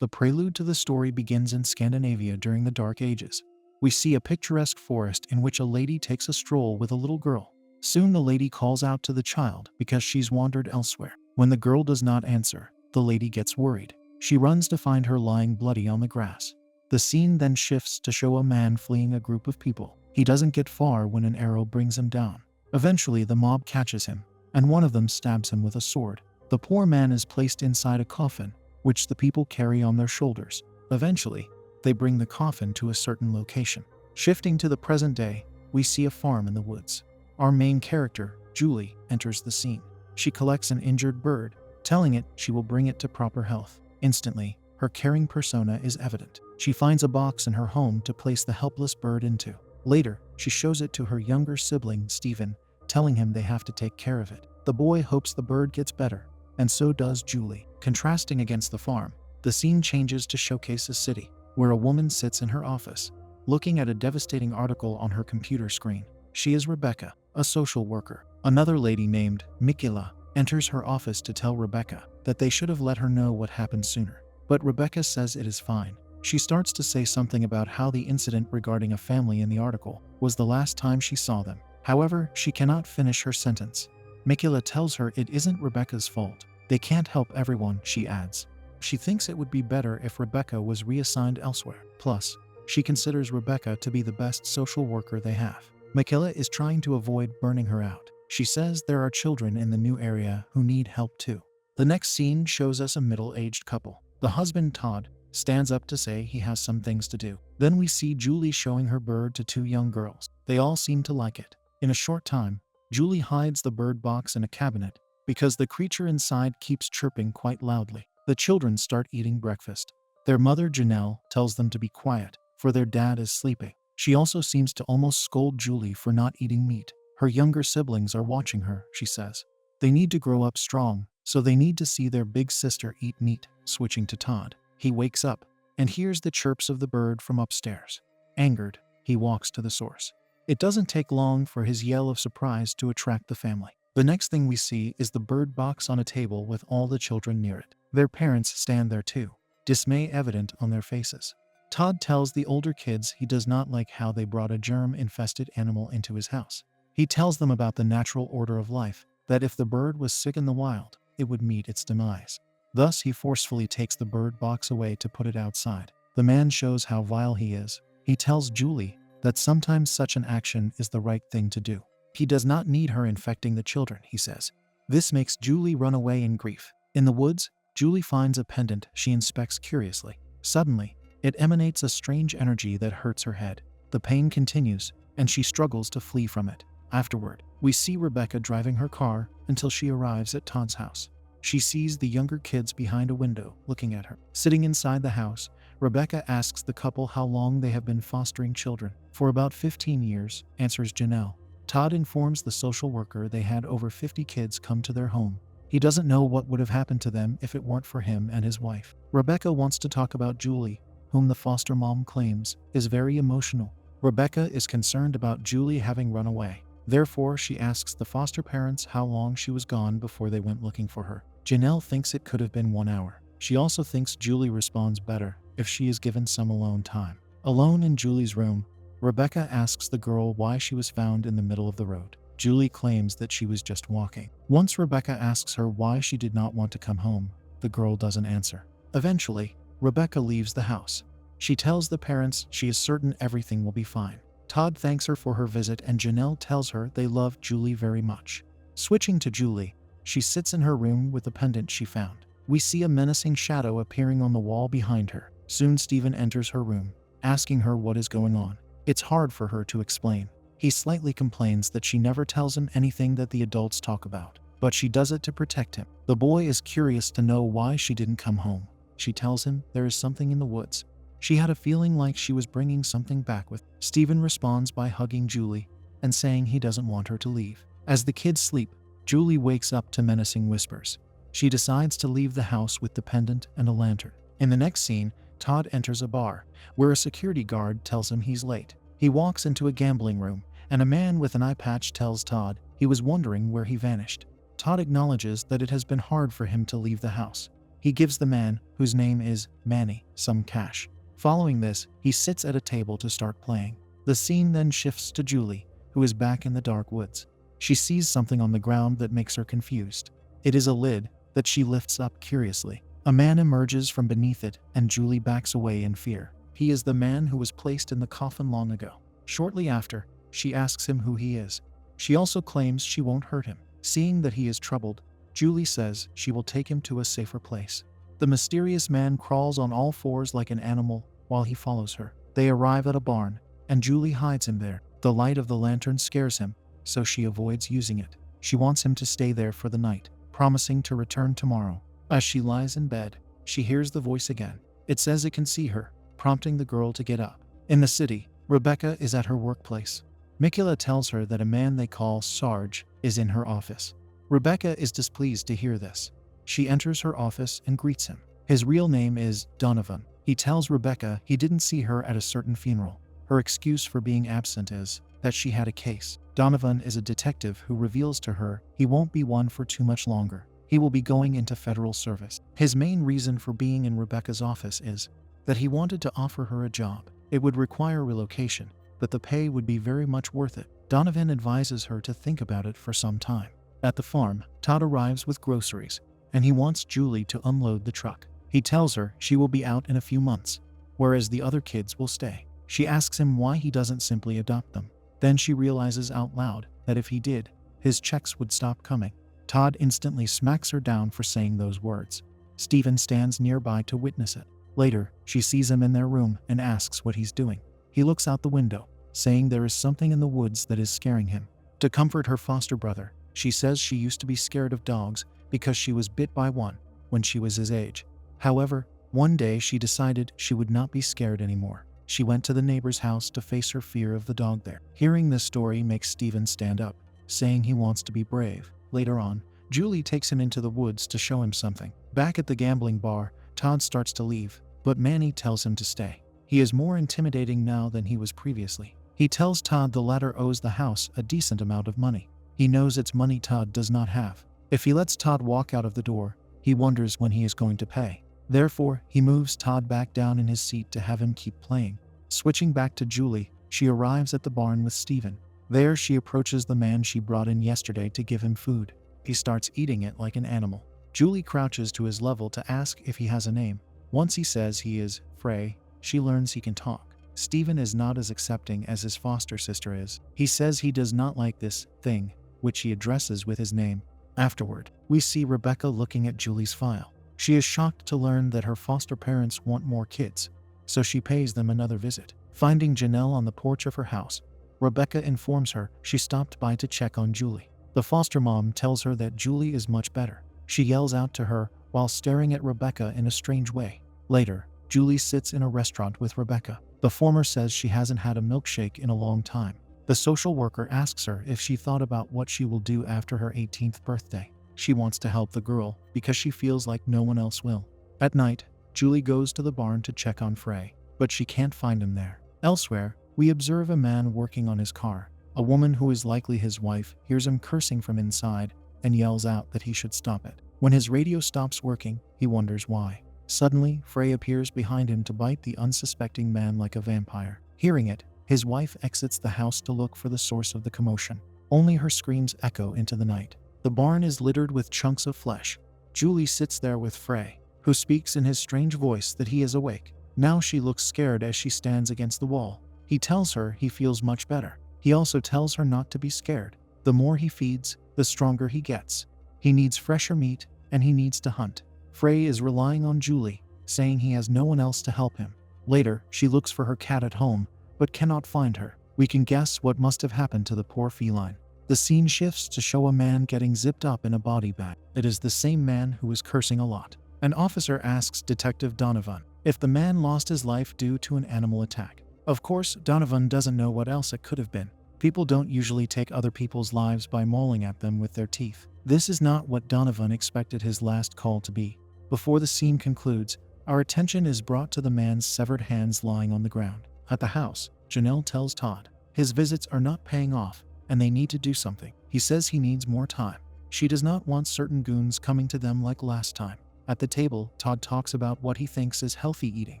The prelude to the story begins in Scandinavia during the Dark Ages. We see a picturesque forest in which a lady takes a stroll with a little girl. Soon the lady calls out to the child because she's wandered elsewhere. When the girl does not answer, the lady gets worried. She runs to find her lying bloody on the grass. The scene then shifts to show a man fleeing a group of people. He doesn't get far when an arrow brings him down. Eventually, the mob catches him, and one of them stabs him with a sword. The poor man is placed inside a coffin, which the people carry on their shoulders. Eventually, they bring the coffin to a certain location. Shifting to the present day, we see a farm in the woods. Our main character, Julie, enters the scene. She collects an injured bird, telling it she will bring it to proper health. Instantly, her caring persona is evident. She finds a box in her home to place the helpless bird into. Later, she shows it to her younger sibling, Stephen, telling him they have to take care of it. The boy hopes the bird gets better, and so does Julie. Contrasting against the farm, the scene changes to showcase a city, where a woman sits in her office, looking at a devastating article on her computer screen. She is Rebecca, a social worker. Another lady named Mikila enters her office to tell Rebecca that they should have let her know what happened sooner. But Rebecca says it is fine. She starts to say something about how the incident regarding a family in the article was the last time she saw them. However, she cannot finish her sentence. Mikila tells her it isn't Rebecca's fault. They can't help everyone, she adds. She thinks it would be better if Rebecca was reassigned elsewhere. Plus, she considers Rebecca to be the best social worker they have. Mikila is trying to avoid burning her out. She says there are children in the new area who need help too. The next scene shows us a middle-aged couple. The husband, Todd, stands up to say he has some things to do. Then we see Julie showing her bird to two young girls. They all seem to like it. In a short time, Julie hides the bird box in a cabinet because the creature inside keeps chirping quite loudly. The children start eating breakfast. Their mother, Janelle, tells them to be quiet, for their dad is sleeping. She also seems to almost scold Julie for not eating meat. Her younger siblings are watching her, she says. They need to grow up strong, so they need to see their big sister eat meat. Switching to Todd, he wakes up and hears the chirps of the bird from upstairs. Angered, he walks to the source. It doesn't take long for his yell of surprise to attract the family. The next thing we see is the bird box on a table with all the children near it. Their parents stand there too, dismay evident on their faces. Todd tells the older kids he does not like how they brought a germ-infested animal into his house. He tells them about the natural order of life, that if the bird was sick in the wild, it would meet its demise. Thus, he forcefully takes the bird box away to put it outside. The man shows how vile he is. He tells Julie that sometimes such an action is the right thing to do. He does not need her infecting the children, he says. This makes Julie run away in grief. In the woods, Julie finds a pendant she inspects curiously. Suddenly, it emanates a strange energy that hurts her head. The pain continues, and she struggles to flee from it. Afterward, we see Rebecca driving her car until she arrives at Todd's house. She sees the younger kids behind a window looking at her. Sitting inside the house, Rebecca asks the couple how long they have been fostering children. For about 15 years, answers Janelle. Todd informs the social worker they had over 50 kids come to their home. He doesn't know what would have happened to them if it weren't for him and his wife. Rebecca wants to talk about Julie, whom the foster mom claims is very emotional. Rebecca is concerned about Julie having run away. Therefore, she asks the foster parents how long she was gone before they went looking for her. Janelle thinks it could have been 1 hour. She also thinks Julie responds better if she is given some alone time. Alone in Julie's room, Rebecca asks the girl why she was found in the middle of the road. Julie claims that she was just walking. Once Rebecca asks her why she did not want to come home, the girl doesn't answer. Eventually, Rebecca leaves the house. She tells the parents she is certain everything will be fine. Todd thanks her for her visit and Janelle tells her they love Julie very much. Switching to Julie, she sits in her room with the pendant she found. We see a menacing shadow appearing on the wall behind her. Soon Stephen enters her room, asking her what is going on. It's hard for her to explain. He slightly complains that she never tells him anything that the adults talk about, but she does it to protect him. The boy is curious to know why she didn't come home. She tells him there is something in the woods. She had a feeling like she was bringing something back with. Stephen responds by hugging Julie and saying he doesn't want her to leave. As the kids sleep, Julie wakes up to menacing whispers. She decides to leave the house with the pendant and a lantern. In the next scene, Todd enters a bar, where a security guard tells him he's late. He walks into a gambling room, and a man with an eye patch tells Todd he was wondering where he vanished. Todd acknowledges that it has been hard for him to leave the house. He gives the man, whose name is Manny, some cash. Following this, he sits at a table to start playing. The scene then shifts to Julie, who is back in the dark woods. She sees something on the ground that makes her confused. It is a lid that she lifts up curiously. A man emerges from beneath it, and Julie backs away in fear. He is the man who was placed in the coffin long ago. Shortly after, she asks him who he is. She also claims she won't hurt him. Seeing that he is troubled, Julie says she will take him to a safer place. The mysterious man crawls on all fours like an animal while he follows her. They arrive at a barn, and Julie hides him there. The light of the lantern scares him, so she avoids using it. She wants him to stay there for the night, promising to return tomorrow. As she lies in bed, she hears the voice again. It says it can see her, prompting the girl to get up. In the city, Rebecca is at her workplace. Mikula tells her that a man they call Sarge is in her office. Rebecca is displeased to hear this. She enters her office and greets him. His real name is Donovan. He tells Rebecca he didn't see her at a certain funeral. Her excuse for being absent is that she had a case. Donovan is a detective who reveals to her he won't be one for too much longer. He will be going into federal service. His main reason for being in Rebecca's office is that he wanted to offer her a job. It would require relocation, but the pay would be very much worth it. Donovan advises her to think about it for some time. At the farm, Todd arrives with groceries, and he wants Julie to unload the truck. He tells her she will be out in a few months, whereas the other kids will stay. She asks him why he doesn't simply adopt them. Then she realizes out loud that if he did, his checks would stop coming. Todd instantly smacks her down for saying those words. Stephen stands nearby to witness it. Later, she sees him in their room and asks what he's doing. He looks out the window, saying there is something in the woods that is scaring him. To comfort her foster brother, she says she used to be scared of dogs because she was bit by one when she was his age. However, one day she decided she would not be scared anymore. She went to the neighbor's house to face her fear of the dog there. Hearing this story makes Stephen stand up, saying he wants to be brave. Later on, Julie takes him into the woods to show him something. Back at the gambling bar, Todd starts to leave, but Manny tells him to stay. He is more intimidating now than he was previously. He tells Todd the latter owes the house a decent amount of money. He knows it's money Todd does not have. If he lets Todd walk out of the door, he wonders when he is going to pay. Therefore, he moves Todd back down in his seat to have him keep playing. Switching back to Julie, she arrives at the barn with Stephen. There she approaches the man she brought in yesterday to give him food. He starts eating it like an animal. Julie crouches to his level to ask if he has a name. Once he says he is Frey, she learns he can talk. Stephen is not as accepting as his foster sister is. He says he does not like this thing, which he addresses with his name. Afterward, we see Rebecca looking at Julie's file. She is shocked to learn that her foster parents want more kids, so she pays them another visit. Finding Janelle on the porch of her house, Rebecca informs her she stopped by to check on Julie. The foster mom tells her that Julie is much better. She yells out to her while staring at Rebecca in a strange way. Later, Julie sits in a restaurant with Rebecca. The former says she hasn't had a milkshake in a long time. The social worker asks her if she thought about what she will do after her 18th birthday. She wants to help the girl because she feels like no one else will. At night, Julie goes to the barn to check on Frey, but she can't find him there. Elsewhere, we observe a man working on his car. A woman who is likely his wife hears him cursing from inside and yells out that he should stop it. When his radio stops working, he wonders why. Suddenly, Frey appears behind him to bite the unsuspecting man like a vampire. Hearing it, his wife exits the house to look for the source of the commotion. Only her screams echo into the night. The barn is littered with chunks of flesh. Julie sits there with Frey, who speaks in his strange voice that he is awake. Now she looks scared as she stands against the wall. He tells her he feels much better. He also tells her not to be scared. The more he feeds, the stronger he gets. He needs fresher meat, and he needs to hunt. Frey is relying on Julie, saying he has no one else to help him. Later, she looks for her cat at home, but cannot find her. We can guess what must have happened to the poor feline. The scene shifts to show a man getting zipped up in a body bag. It is the same man who is cursing a lot. An officer asks Detective Donovan if the man lost his life due to an animal attack. Of course, Donovan doesn't know what else it could have been. People don't usually take other people's lives by mauling at them with their teeth. This is not what Donovan expected his last call to be. Before the scene concludes, our attention is brought to the man's severed hands lying on the ground. At the house, Janelle tells Todd his visits are not paying off, and they need to do something. He says he needs more time. She does not want certain goons coming to them like last time. At the table, Todd talks about what he thinks is healthy eating.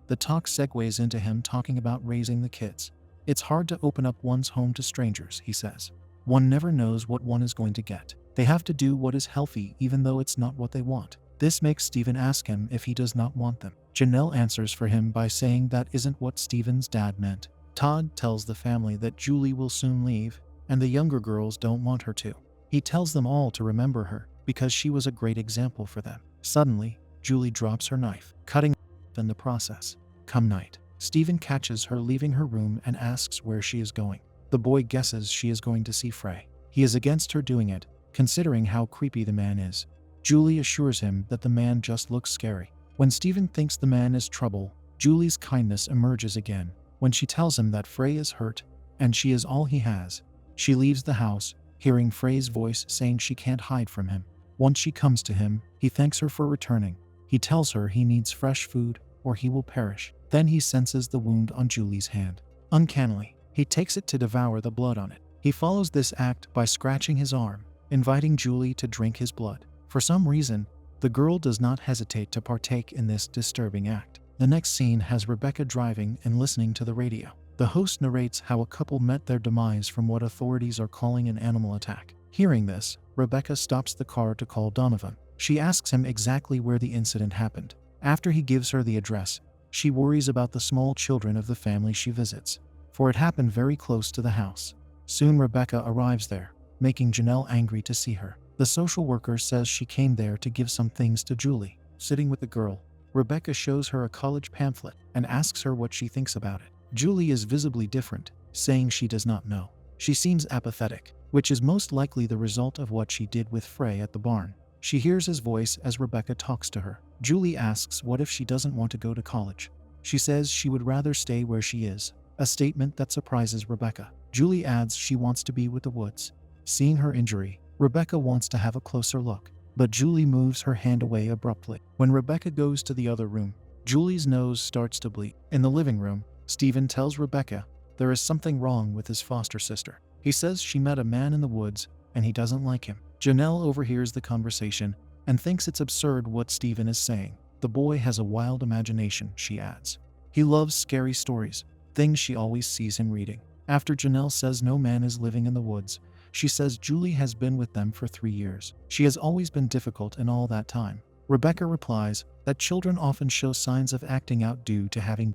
The talk segues into him talking about raising the kids. It's hard to open up one's home to strangers, he says. One never knows what one is going to get. They have to do what is healthy even though it's not what they want. This makes Stephen ask him if he does not want them. Janelle answers for him by saying that isn't what Stephen's dad meant. Todd tells the family that Julie will soon leave, and the younger girls don't want her to. He tells them all to remember her, because she was a great example for them. Suddenly, Julie drops her knife, cutting in the process. Come night, Stephen catches her leaving her room and asks where she is going. The boy guesses she is going to see Frey. He is against her doing it, considering how creepy the man is. Julie assures him that the man just looks scary. When Stephen thinks the man is trouble, Julie's kindness emerges again. When she tells him that Frey is hurt, and she is all he has, she leaves the house, hearing Frey's voice saying she can't hide from him. Once she comes to him, he thanks her for returning. He tells her he needs fresh food, or he will perish. Then he senses the wound on Julie's hand. Uncannily, he takes it to devour the blood on it. He follows this act by scratching his arm, inviting Julie to drink his blood. For some reason, the girl does not hesitate to partake in this disturbing act. The next scene has Rebecca driving and listening to the radio. The host narrates how a couple met their demise from what authorities are calling an animal attack. Hearing this, Rebecca stops the car to call Donovan. She asks him exactly where the incident happened. After he gives her the address, she worries about the small children of the family she visits, for it happened very close to the house. Soon Rebecca arrives there, making Janelle angry to see her. The social worker says she came there to give some things to Julie. Sitting with the girl, Rebecca shows her a college pamphlet and asks her what she thinks about it. Julie is visibly different, saying she does not know. She seems apathetic, which is most likely the result of what she did with Frey at the barn. She hears his voice as Rebecca talks to her. Julie asks what if she doesn't want to go to college. She says she would rather stay where she is, a statement that surprises Rebecca. Julie adds she wants to be with the woods. Seeing her injury, Rebecca wants to have a closer look, but Julie moves her hand away abruptly. When Rebecca goes to the other room, Julie's nose starts to bleed. In the living room, Stephen tells Rebecca there is something wrong with his foster sister. He says she met a man in the woods and he doesn't like him. Janelle overhears the conversation and thinks it's absurd what Stephen is saying. The boy has a wild imagination, she adds. He loves scary stories, things she always sees him reading. After Janelle says no man is living in the woods, she says Julie has been with them for 3 years. She has always been difficult in all that time. Rebecca replies that children often show signs of acting out due to having.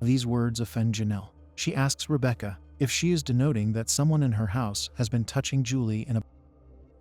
These words offend Janelle. She asks Rebecca if she is denoting that someone in her house has been touching Julie in a.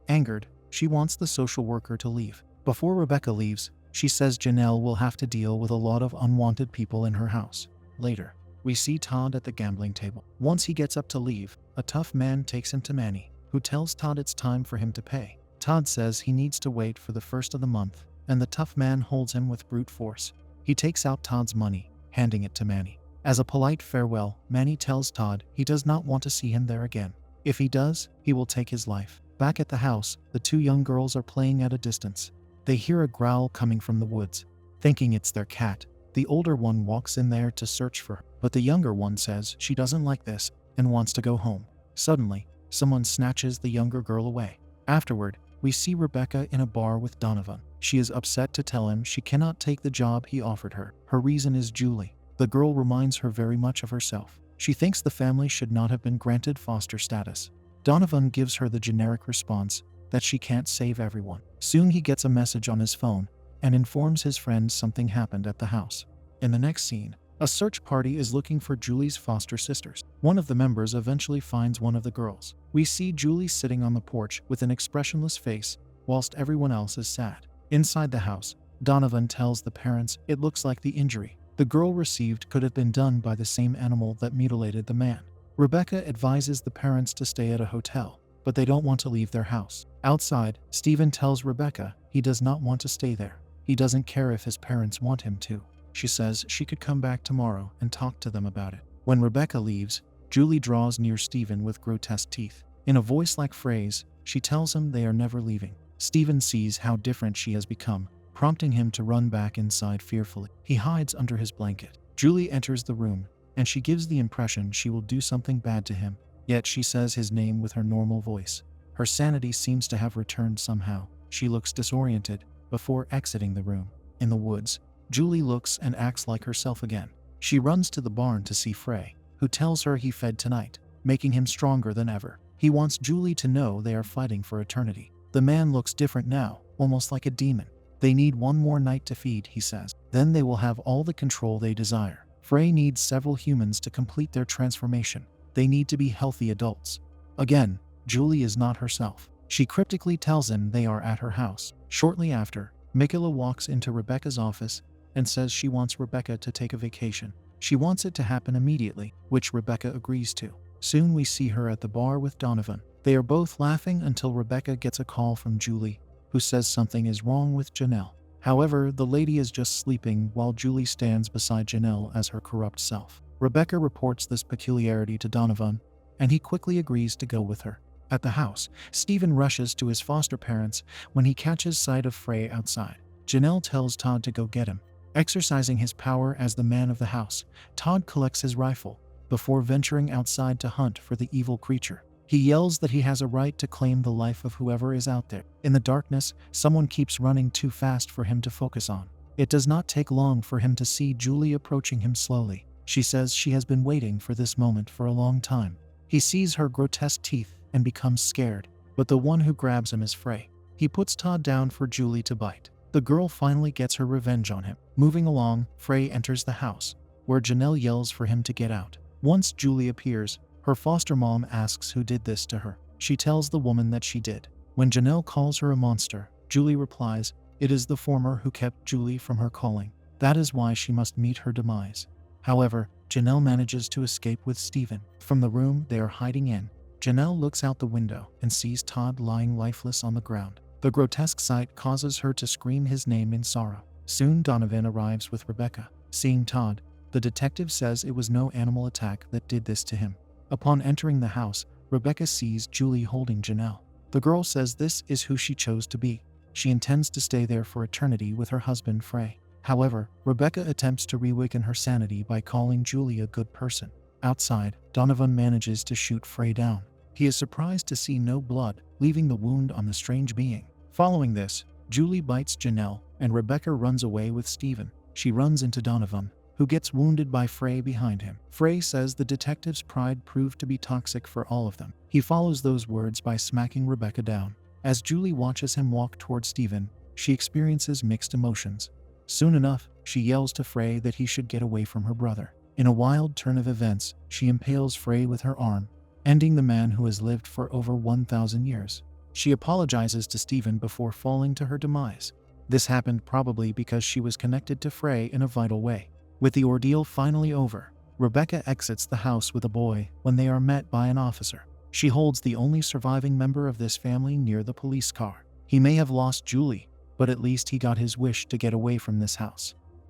Angered, she wants the social worker to leave. Before Rebecca leaves, she says Janelle will have to deal with a lot of unwanted people in her house. Later, we see Todd at the gambling table. Once he gets up to leave, a tough man takes him to Manny, who tells Todd it's time for him to pay. Todd says he needs to wait for the first of the month, and the tough man holds him with brute force. He takes out Todd's money, handing it to Manny. As a polite farewell, Manny tells Todd he does not want to see him there again. If he does, he will take his life. Back at the house, the two young girls are playing at a distance. They hear a growl coming from the woods. Thinking it's their cat, the older one walks in there to search for her, but the younger one says she doesn't like this and wants to go home. Suddenly, someone snatches the younger girl away. Afterward, we see Rebecca in a bar with Donovan. She is upset to tell him she cannot take the job he offered her. Her reason is Julie. The girl reminds her very much of herself. She thinks the family should not have been granted foster status. Donovan gives her the generic response that she can't save everyone. Soon he gets a message on his phone and informs his friends something happened at the house. In the next scene, a search party is looking for Julie's foster sisters. One of the members eventually finds one of the girls. We see Julie sitting on the porch with an expressionless face, whilst everyone else is sad. Inside the house, Donovan tells the parents it looks like the injury the girl received could have been done by the same animal that mutilated the man. Rebecca advises the parents to stay at a hotel, but they don't want to leave their house. Outside, Stephen tells Rebecca he does not want to stay there. He doesn't care if his parents want him to. She says she could come back tomorrow and talk to them about it. When Rebecca leaves, Julie draws near Stephen with grotesque teeth. In a voice like phrase, she tells him they are never leaving. Stephen sees how different she has become, prompting him to run back inside fearfully. He hides under his blanket. Julie enters the room, and she gives the impression she will do something bad to him. Yet she says his name with her normal voice. Her sanity seems to have returned somehow. She looks disoriented, before exiting the room. In the woods, Julie looks and acts like herself again. She runs to the barn to see Frey, who tells her he fed tonight, making him stronger than ever. He wants Julie to know they are fighting for eternity. The man looks different now, almost like a demon. They need one more night to feed, he says. Then they will have all the control they desire. Frey needs several humans to complete their transformation. They need to be healthy adults. Again, Julie is not herself. She cryptically tells him they are at her house. Shortly after, Mikula walks into Rebecca's office and says she wants Rebecca to take a vacation. She wants it to happen immediately, which Rebecca agrees to. Soon we see her at the bar with Donovan. They are both laughing until Rebecca gets a call from Julie, who says something is wrong with Janelle. However, the lady is just sleeping while Julie stands beside Janelle as her corrupt self. Rebecca reports this peculiarity to Donovan, and he quickly agrees to go with her. At the house, Stephen rushes to his foster parents when he catches sight of Frey outside. Janelle tells Todd to go get him. Exercising his power as the man of the house, Todd collects his rifle before venturing outside to hunt for the evil creature. He yells that he has a right to claim the life of whoever is out there. In the darkness, someone keeps running too fast for him to focus on. It does not take long for him to see Julie approaching him slowly. She says she has been waiting for this moment for a long time. He sees her grotesque teeth and becomes scared, but the one who grabs him is Frey. He puts Todd down for Julie to bite. The girl finally gets her revenge on him. Moving along, Frey enters the house, where Janelle yells for him to get out. Once Julie appears, her foster mom asks who did this to her. She tells the woman that she did. When Janelle calls her a monster, Julie replies, "It is the former who kept Julie from her calling. That is why she must meet her demise." However, Janelle manages to escape with Stephen. From the room they are hiding in, Janelle looks out the window and sees Todd lying lifeless on the ground. The grotesque sight causes her to scream his name in sorrow. Soon Donovan arrives with Rebecca. Seeing Todd, the detective says it was no animal attack that did this to him. Upon entering the house, Rebecca sees Julie holding Janelle. The girl says this is who she chose to be. She intends to stay there for eternity with her husband Frey. However, Rebecca attempts to reawaken her sanity by calling Julie a good person. Outside, Donovan manages to shoot Frey down. He is surprised to see no blood, leaving the wound on the strange being. Following this, Julie bites Janelle, and Rebecca runs away with Stephen. She runs into Donovan, who gets wounded by Frey behind him. Frey says the detective's pride proved to be toxic for all of them. He follows those words by smacking Rebecca down. As Julie watches him walk toward Stephen, she experiences mixed emotions. Soon enough, she yells to Frey that he should get away from her brother. In a wild turn of events, she impales Frey with her arm, ending the man who has lived for over 1,000 years. She apologizes to Stephen before falling to her demise. This happened probably because she was connected to Frey in a vital way. With the ordeal finally over, Rebecca exits the house with a boy when they are met by an officer. She holds the only surviving member of this family near the police car. He may have lost Julie, but at least he got his wish to get away from this house.